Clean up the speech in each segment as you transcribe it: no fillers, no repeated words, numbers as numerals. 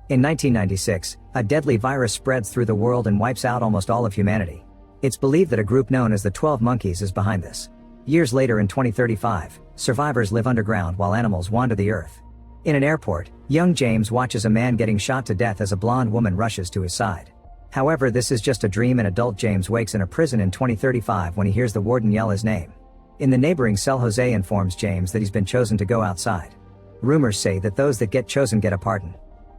In 1996, a deadly virus spreads through the world and wipes out almost all of humanity. It's believed that a group known as the 12 Monkeys is behind this. Years later in 2035, survivors live underground while animals wander the earth. In an airport, young James watches a man getting shot to death as a blonde woman rushes to his side. However, this is just a dream, and adult James wakes in a prison in 2035 when he hears the warden yell his name. In the neighboring cell, Jose informs James that he's been chosen to go outside. Rumors say that those that get chosen get a pardon.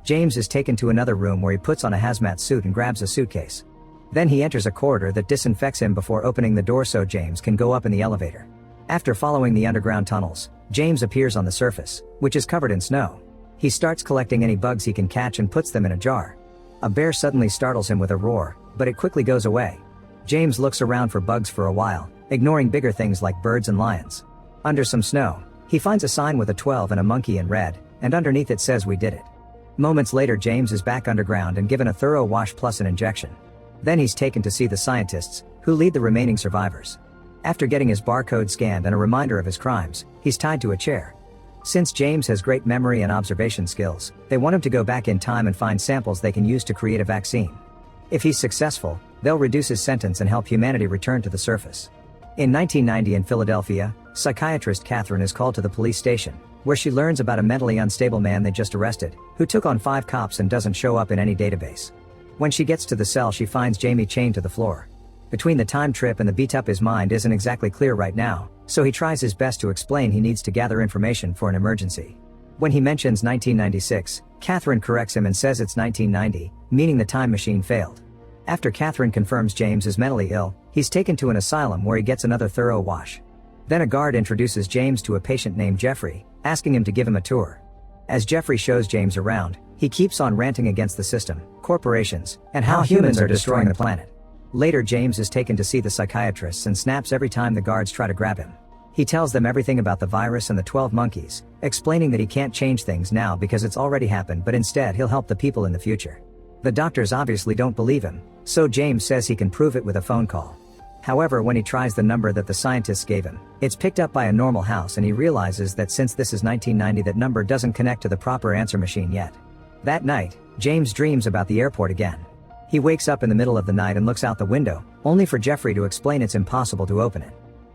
James is taken to another room where he puts on a hazmat suit and grabs a suitcase. Then he enters a corridor that disinfects him before opening the door so James can go up in the elevator. After following the underground tunnels, James appears on the surface, which is covered in snow. He starts collecting any bugs he can catch and puts them in a jar. A bear suddenly startles him with a roar, but it quickly goes away. James looks around for bugs for a while, ignoring bigger things like birds and lions. Under some snow, he finds a sign with a 12 and a monkey in red, and underneath it says, "We did it." Moments later, James is back underground and given a thorough wash plus an injection. Then he's taken to see the scientists, who lead the remaining survivors. After getting his barcode scanned and a reminder of his crimes, he's tied to a chair. Since James has great memory and observation skills, they want him to go back in time and find samples they can use to create a vaccine. If he's successful, they'll reduce his sentence and help humanity return to the surface. In 1990 in Philadelphia, psychiatrist Catherine is called to the police station, where she learns about a mentally unstable man they just arrested, who took on 5 cops and doesn't show up in any database. When she gets to the cell, she finds Jamie chained to the floor. Between the time trip and the beat up, his mind isn't exactly clear right now, so he tries his best to explain he needs to gather information for an emergency. When he mentions 1996, Catherine corrects him and says it's 1990, meaning the time machine failed. After Catherine confirms James is mentally ill, he's taken to an asylum where he gets another thorough wash. Then a guard introduces James to a patient named Jeffrey, asking him to give him a tour. As Jeffrey shows James around, he keeps on ranting against the system, corporations, and how humans are destroying the planet. Later, James is taken to see the psychiatrists and snaps every time the guards try to grab him. He tells them everything about the virus and the 12 monkeys, explaining that he can't change things now because it's already happened, but instead he'll help the people in the future. The doctors obviously don't believe him, so James says he can prove it with a phone call. However, when he tries the number that the scientists gave him, it's picked up by a normal house, and he realizes that since this is 1990, that number doesn't connect to the proper answer machine yet. That night, James dreams about the airport again. He wakes up in the middle of the night and looks out the window, only for Jeffrey to explain it's impossible to open it.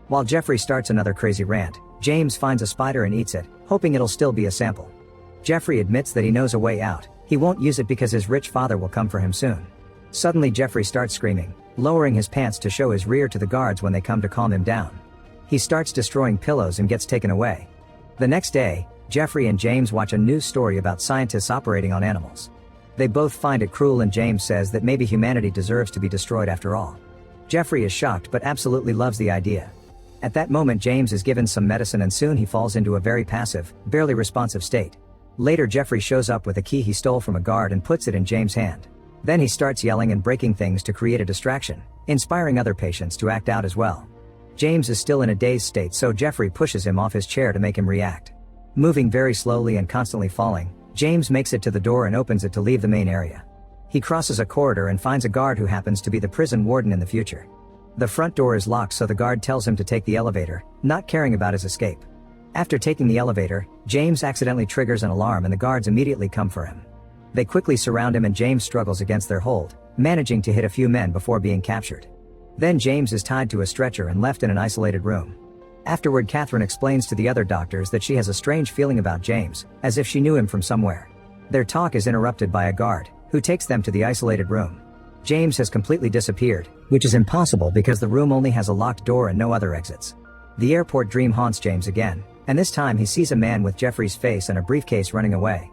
While Jeffrey starts another crazy rant, James finds a spider and eats it, hoping it'll still be a sample. Jeffrey admits that he knows a way out. He won't use it because his rich father will come for him soon. Suddenly, Jeffrey starts screaming, lowering his pants to show his rear to the guards when they come to calm him down. He starts destroying pillows and gets taken away. The next day, Jeffrey and James watch a news story about scientists operating on animals. They both find it cruel, and James says that maybe humanity deserves to be destroyed after all. Jeffrey is shocked but absolutely loves the idea. At that moment, James is given some medicine and soon he falls into a very passive, barely responsive state. Later, Jeffrey shows up with a key he stole from a guard and puts it in James' hand. Then he starts yelling and breaking things to create a distraction, inspiring other patients to act out as well. James is still in a dazed state, so Jeffrey pushes him off his chair to make him react. Moving very slowly and constantly falling, James makes it to the door and opens it to leave the main area. He crosses a corridor and finds a guard who happens to be the prison warden in the future. The front door is locked, so the guard tells him to take the elevator, not caring about his escape. After taking the elevator, James accidentally triggers an alarm and the guards immediately come for him. They quickly surround him and James struggles against their hold, managing to hit a few men before being captured. Then James is tied to a stretcher and left in an isolated room. Afterward, Catherine explains to the other doctors that she has a strange feeling about James, as if she knew him from somewhere. Their talk is interrupted by a guard, who takes them to the isolated room. James has completely disappeared, which is impossible because the room only has a locked door and no other exits. The airport dream haunts James again, and this time he sees a man with Jeffrey's face and a briefcase running away.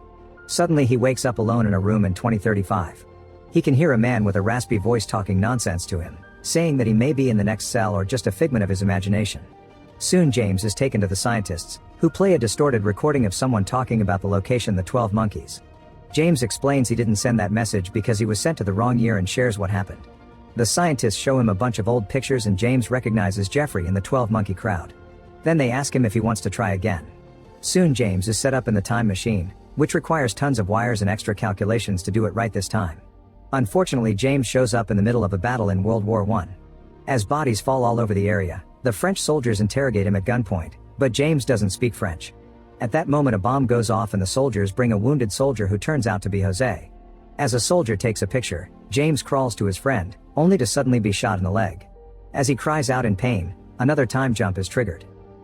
Suddenly he wakes up alone in a room in 2035. He can hear a man with a raspy voice talking nonsense to him, saying that he may be in the next cell or just a figment of his imagination. Soon James is taken to the scientists, who play a distorted recording of someone talking about the location, the 12 monkeys. James explains he didn't send that message because he was sent to the wrong year and shares what happened. The scientists show him a bunch of old pictures and James recognizes Jeffrey in the 12 monkey crowd. Then they ask him if he wants to try again. Soon James is set up in the time machine, which requires tons of wires and extra calculations to do it right this time. Unfortunately, James shows up in the middle of a battle in World War I. As bodies fall all over the area, the French soldiers interrogate him at gunpoint, but James doesn't speak French. At that moment, a bomb goes off and the soldiers bring a wounded soldier who turns out to be Jose. As a soldier takes a picture, James crawls to his friend, only to suddenly be shot in the leg. As he cries out in pain, another time jump is triggered.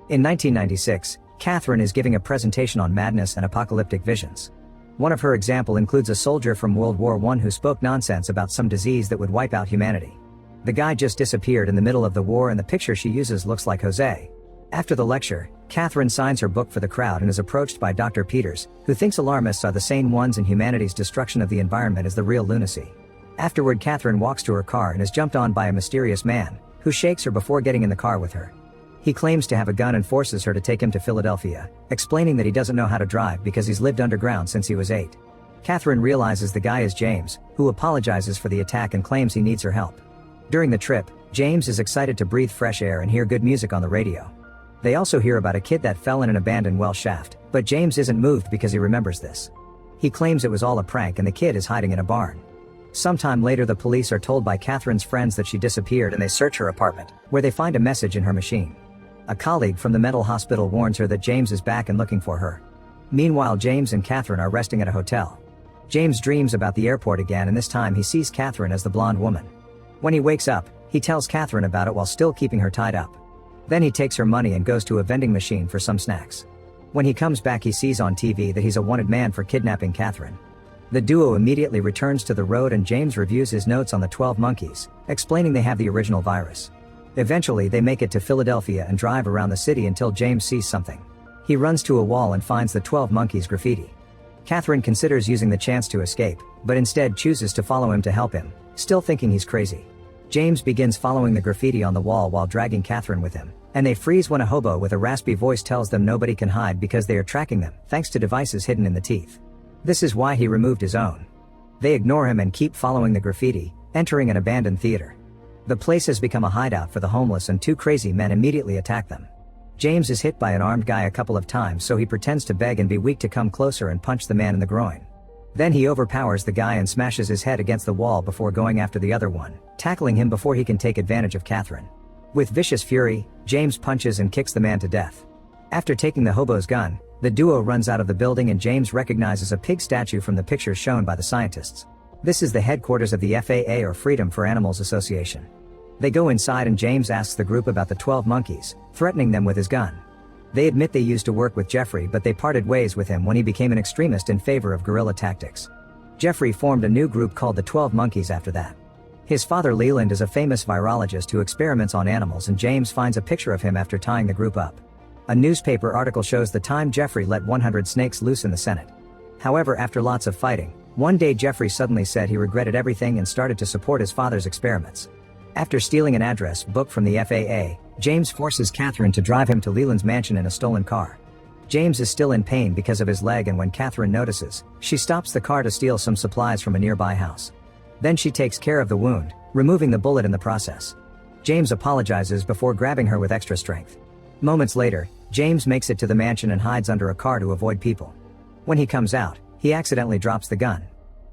In 1996, Catherine is giving a presentation on madness and apocalyptic visions. One of her examples includes a soldier from World War I who spoke nonsense about some disease that would wipe out humanity. The guy just disappeared in the middle of the war and the picture she uses looks like Jose. After the lecture, Catherine signs her book for the crowd and is approached by Dr. Peters, who thinks alarmists are the sane ones and humanity's destruction of the environment is the real lunacy. Afterward, Catherine walks to her car and is jumped on by a mysterious man, who shakes her before getting in the car with her. He claims to have a gun and forces her to take him to Philadelphia, explaining that he doesn't know how to drive because he's lived underground since he was 8. Catherine realizes the guy is James, who apologizes for the attack and claims he needs her help. During the trip, James is excited to breathe fresh air and hear good music on the radio. They also hear about a kid that fell in an abandoned well shaft, but James isn't moved because he remembers this. He claims it was all a prank and the kid is hiding in a barn. Sometime later, the police are told by Catherine's friends that she disappeared and they search her apartment, where they find a message in her machine. A colleague from the mental hospital warns her that James is back and looking for her. Meanwhile, James and Catherine are resting at a hotel. James dreams about the airport again, and this time he sees Catherine as the blonde woman. When he wakes up, he tells Catherine about it while still keeping her tied up. Then he takes her money and goes to a vending machine for some snacks. When he comes back, he sees on TV that he's a wanted man for kidnapping Catherine. The duo immediately returns to the road and James reviews his notes on the 12 monkeys, explaining they have the original virus. Eventually they make it to Philadelphia and drive around the city until James sees something. He runs to a wall and finds the 12 monkeys graffiti. Catherine considers using the chance to escape, but instead chooses to follow him to help him, still thinking he's crazy. James begins following the graffiti on the wall while dragging Catherine with him, and they freeze when a hobo with a raspy voice tells them nobody can hide because they are tracking them, thanks to devices hidden in the teeth. This is why he removed his own. They ignore him and keep following the graffiti, entering an abandoned theater. The place has become a hideout for the homeless and 2 crazy men immediately attack them. James is hit by an armed guy a couple of times, so he pretends to beg and be weak to come closer and punch the man in the groin. Then he overpowers the guy and smashes his head against the wall before going after the other one, tackling him before he can take advantage of Catherine. With vicious fury, James punches and kicks the man to death. After taking the hobo's gun, the duo runs out of the building and James recognizes a pig statue from the pictures shown by the scientists. This is the headquarters of the FAA, or Freedom for Animals Association. They go inside and James asks the group about the 12 monkeys, threatening them with his gun. They admit they used to work with Jeffrey, but they parted ways with him when he became an extremist in favor of guerrilla tactics. Jeffrey formed a new group called the 12 Monkeys after that. His father Leland is a famous virologist who experiments on animals, and James finds a picture of him after tying the group up. A newspaper article shows the time Jeffrey let 100 snakes loose in the Senate. However, after lots of fighting, one day Jeffrey suddenly said he regretted everything and started to support his father's experiments. After stealing an address book from the FAA, James forces Catherine to drive him to Leland's mansion in a stolen car. James is still in pain because of his leg, and when Catherine notices, she stops the car to steal some supplies from a nearby house. Then she takes care of the wound, removing the bullet in the process. James apologizes before grabbing her with extra strength. Moments later, James makes it to the mansion and hides under a car to avoid people. When he comes out, he accidentally drops the gun.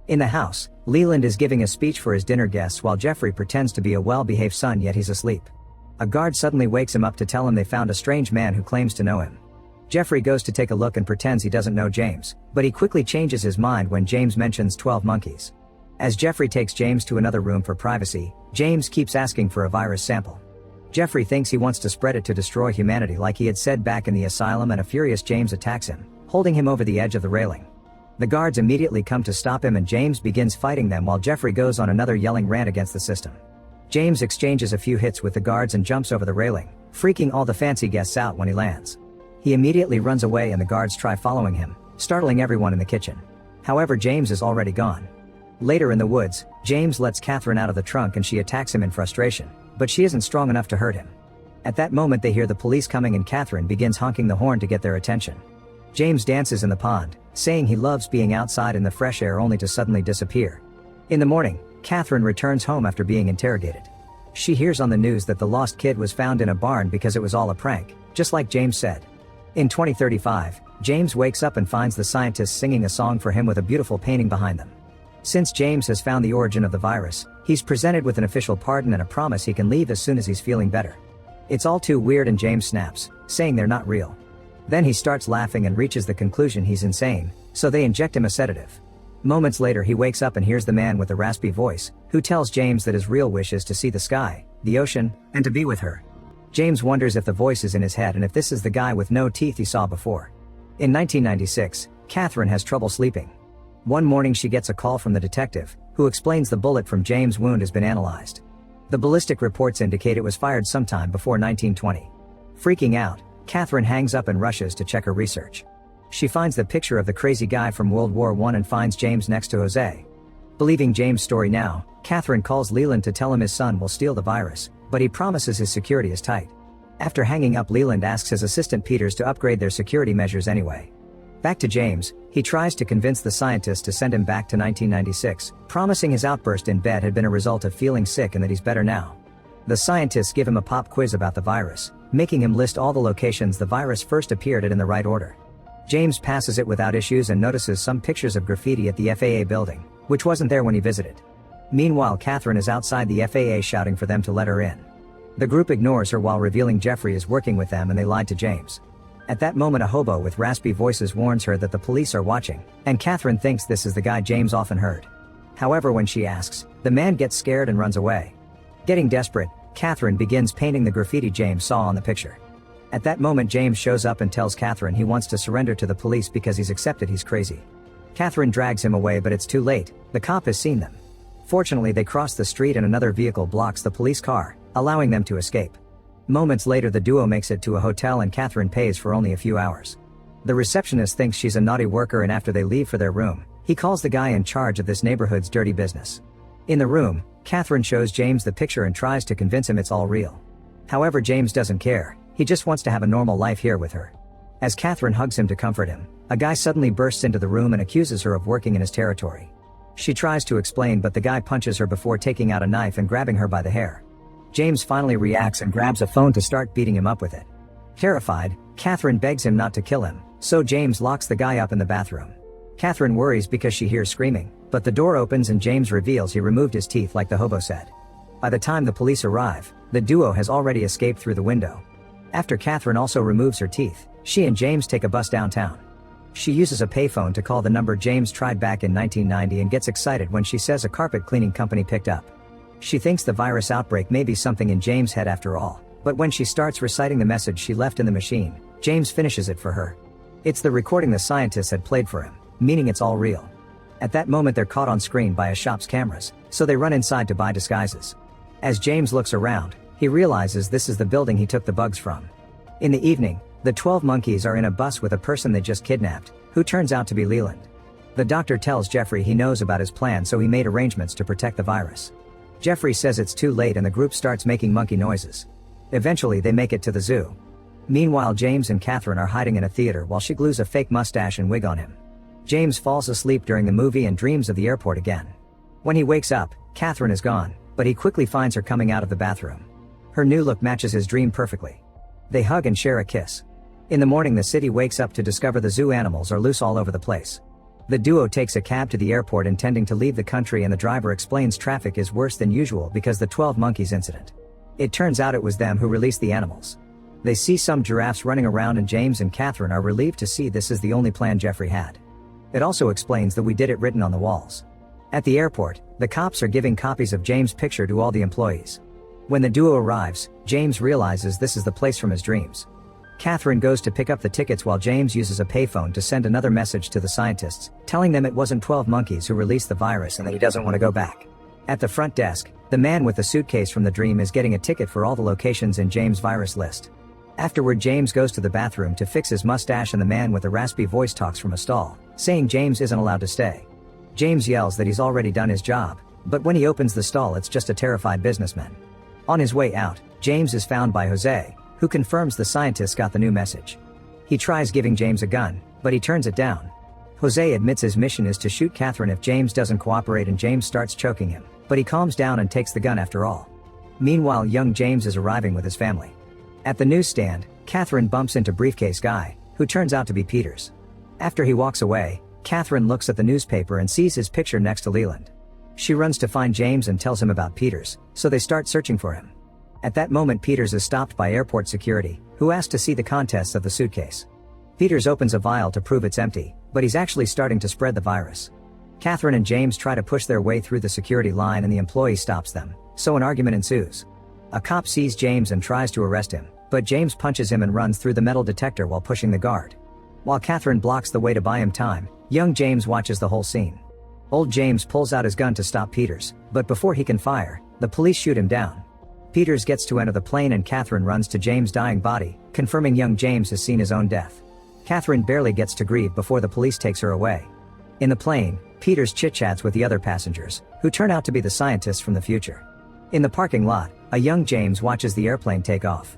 In the house, Leland is giving a speech for his dinner guests while Jeffrey pretends to be a well-behaved son, yet he's asleep. A guard suddenly wakes him up to tell him they found a strange man who claims to know him. Jeffrey goes to take a look and pretends he doesn't know James, but he quickly changes his mind when James mentions 12 monkeys. As Jeffrey takes James to another room for privacy, James keeps asking for a virus sample. Jeffrey thinks he wants to spread it to destroy humanity like he had said back in the asylum, and a furious James attacks him, holding him over the edge of the railing. The guards immediately come to stop him and James begins fighting them while Jeffrey goes on another yelling rant against the system. James exchanges a few hits with the guards and jumps over the railing, freaking all the fancy guests out when he lands. He immediately runs away and the guards try following him, startling everyone in the kitchen. However, James is already gone. Later in the woods, James lets Catherine out of the trunk and she attacks him in frustration, but she isn't strong enough to hurt him. At that moment they hear the police coming and Catherine begins honking the horn to get their attention. James dances in the pond, saying he loves being outside in the fresh air, only to suddenly disappear. In the morning, Catherine returns home after being interrogated. She hears on the news that the lost kid was found in a barn because it was all a prank, just like James said. In 2035, James wakes up and finds the scientists singing a song for him with a beautiful painting behind them. Since James has found the origin of the virus, he's presented with an official pardon and a promise he can leave as soon as he's feeling better. It's all too weird and James snaps, saying they're not real. Then he starts laughing and reaches the conclusion he's insane, so they inject him a sedative. Moments later he wakes up and hears the man with the raspy voice, who tells James that his real wish is to see the sky, the ocean, and to be with her. James wonders if the voice is in his head and if this is the guy with no teeth he saw before. In 1996, Catherine has trouble sleeping. One morning she gets a call from the detective, who explains the bullet from James' wound has been analyzed. The ballistic reports indicate it was fired sometime before 1920. Freaking out, Catherine hangs up and rushes to check her research. She finds the picture of the crazy guy from World War I and finds James next to Jose. Believing James' story now, Catherine calls Leland to tell him his son will steal the virus, but he promises his security is tight. After hanging up, Leland asks his assistant Peters to upgrade their security measures anyway. Back to James, he tries to convince the scientist to send him back to 1996, promising his outburst in bed had been a result of feeling sick and that he's better now. The scientists give him a pop quiz about the virus, making him list all the locations the virus first appeared at in the right order. James passes it without issues and notices some pictures of graffiti at the FAA building, which wasn't there when he visited. Meanwhile, Catherine is outside the FAA shouting for them to let her in. The group ignores her while revealing Jeffrey is working with them and they lied to James. At that moment a hobo with raspy voices warns her that the police are watching, and Catherine thinks this is the guy James often heard. However, when she asks, the man gets scared and runs away. Getting desperate, Catherine begins painting the graffiti James saw on the picture. At that moment James shows up and tells Catherine he wants to surrender to the police because he's accepted he's crazy. Catherine drags him away, but it's too late, the cop has seen them. Fortunately they cross the street and another vehicle blocks the police car, allowing them to escape. Moments later the duo makes it to a hotel and Catherine pays for only a few hours. The receptionist thinks she's a naughty worker, and after they leave for their room, he calls the guy in charge of this neighborhood's dirty business. In the room, Catherine shows James the picture and tries to convince him it's all real. However, James doesn't care, he just wants to have a normal life here with her. As Catherine hugs him to comfort him, a guy suddenly bursts into the room and accuses her of working in his territory. She tries to explain, but the guy punches her before taking out a knife and grabbing her by the hair. James finally reacts and grabs a phone to start beating him up with it. Terrified, Catherine begs him not to kill him, so James locks the guy up in the bathroom. Catherine worries because she hears screaming, but the door opens and James reveals he removed his teeth like the hobo said. By the time the police arrive, the duo has already escaped through the window. After Catherine also removes her teeth, she and James take a bus downtown. She uses a payphone to call the number James tried back in 1990 and gets excited when she says a carpet cleaning company picked up. She thinks the virus outbreak may be something in James' head after all, but when she starts reciting the message she left in the machine, James finishes it for her. It's the recording the scientists had played for him, meaning it's all real. At that moment they're caught on screen by a shop's cameras, so they run inside to buy disguises. As James looks around, he realizes this is the building he took the bugs from. In the evening, the 12 monkeys are in a bus with a person they just kidnapped, who turns out to be Leland. The doctor tells Jeffrey he knows about his plan, so he made arrangements to protect the virus. Jeffrey says it's too late and the group starts making monkey noises. Eventually they make it to the zoo. Meanwhile, James and Catherine are hiding in a theater while she glues a fake mustache and wig on him. James falls asleep during the movie and dreams of the airport again. When he wakes up, Catherine is gone, but he quickly finds her coming out of the bathroom. Her new look matches his dream perfectly. They hug and share a kiss. In the morning the city wakes up to discover the zoo animals are loose all over the place. The duo takes a cab to the airport intending to leave the country, and the driver explains traffic is worse than usual because the 12 monkeys incident. It turns out it was them who released the animals. They see some giraffes running around and James and Catherine are relieved to see this is the only plan Jeffrey had. It also explains that we did it written on the walls. At the airport, the cops are giving copies of James' picture to all the employees. When the duo arrives, James realizes this is the place from his dreams. Catherine goes to pick up the tickets while James uses a payphone to send another message to the scientists, telling them it wasn't 12 monkeys who released the virus and that he doesn't want to go back. At the front desk, the man with the suitcase from the dream is getting a ticket for all the locations in James' virus list. Afterward, James goes to the bathroom to fix his mustache and the man with the raspy voice talks from a stall, saying James isn't allowed to stay. James yells that he's already done his job, but when he opens the stall it's just a terrified businessman. On his way out, James is found by Jose, who confirms the scientists got the new message. He tries giving James a gun, but he turns it down. Jose admits his mission is to shoot Catherine if James doesn't cooperate, and James starts choking him, but he calms down and takes the gun after all. Meanwhile, young James is arriving with his family. At the newsstand, Catherine bumps into briefcase guy, who turns out to be Peters. After he walks away, Catherine looks at the newspaper and sees his picture next to Leland. She runs to find James and tells him about Peters, so they start searching for him. At that moment Peters is stopped by airport security, who asks to see the contents of the suitcase. Peters opens a vial to prove it's empty, but he's actually starting to spread the virus. Catherine and James try to push their way through the security line and the employee stops them, so an argument ensues. A cop sees James and tries to arrest him, but James punches him and runs through the metal detector while pushing the guard. While Catherine blocks the way to buy him time, young James watches the whole scene. Old James pulls out his gun to stop Peters, but before he can fire, the police shoot him down. Peters gets to enter the plane and Catherine runs to James' dying body, confirming young James has seen his own death. Catherine barely gets to grieve before the police takes her away. In the plane, Peters chit-chats with the other passengers, who turn out to be the scientists from the future. In the parking lot, a young James watches the airplane take off.